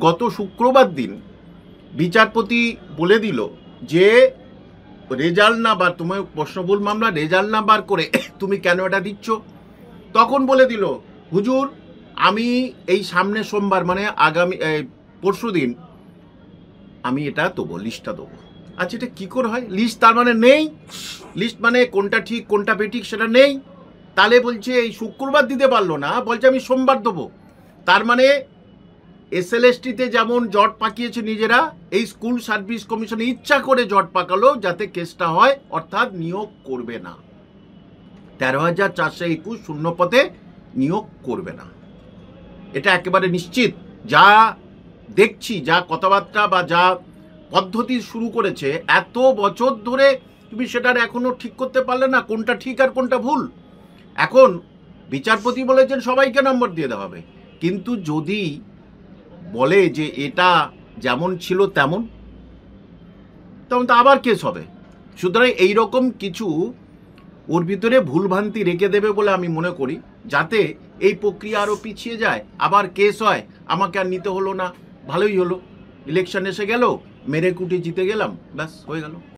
গত শুক্রবার দিন বিচারপতি বলে দিল যে রেজাল্ট না বার, তুমি প্রশ্নভুল মামলা রেজাল্ট না বার করে তুমি কেন এটা দিচ্ছ। তখন বলে দিল হুজুর আমি এই সামনে সোমবার মানে আগামী পরশু দিন আমি এটা দেবো, লিস্টটা দেবো। আচ্ছা এটা কী করে হয়? লিস্ট তার মানে নেই, লিস্ট মানে কোনটা ঠিক কোনটা বেঠিক সেটা নেই। তাহলে বলছে এই শুক্রবার দিতে পারলো না, বলছে আমি সোমবার দেবো। তার মানে এসএলএসটিতে যেমন জট পাকিয়েছে নিজেরা, এই স্কুল সার্ভিস কমিশনে ইচ্ছা করে জট পাকালো যাতে কেসটা হয়, অর্থাৎ নিয়োগ করবে না। 13,421 শূন্য পদে নিয়োগ করবে না, এটা একেবারে নিশ্চিত। যা দেখছি, যা কথাবার্তা বা যা পদ্ধতি শুরু করেছে এত বছর ধরে, তুমি সেটার এখনো ঠিক করতে পারলে না কোনটা ঠিক আর কোনটা ভুল। এখন বিচারপতি বলেছেন সবাইকে নম্বর দিয়ে দেওয়া হবে, কিন্তু যদি বলে যে এটা যেমন ছিল তেমন, তখন তো আবার কেস হবে। সুতরাং এইরকম কিছু ওর ভিতরে ভুলভ্রান্তি রেখে দেবে বলে আমি মনে করি, যাতে এই প্রক্রিয়া আরও পিছিয়ে যায়, আবার কেস হয়, আমাকে আর নিতে হলো না, ভালোই হলো, ইলেকশন এসে গেল, মেরে কুটি জিতে গেলাম, ব্যাস হয়ে গেল।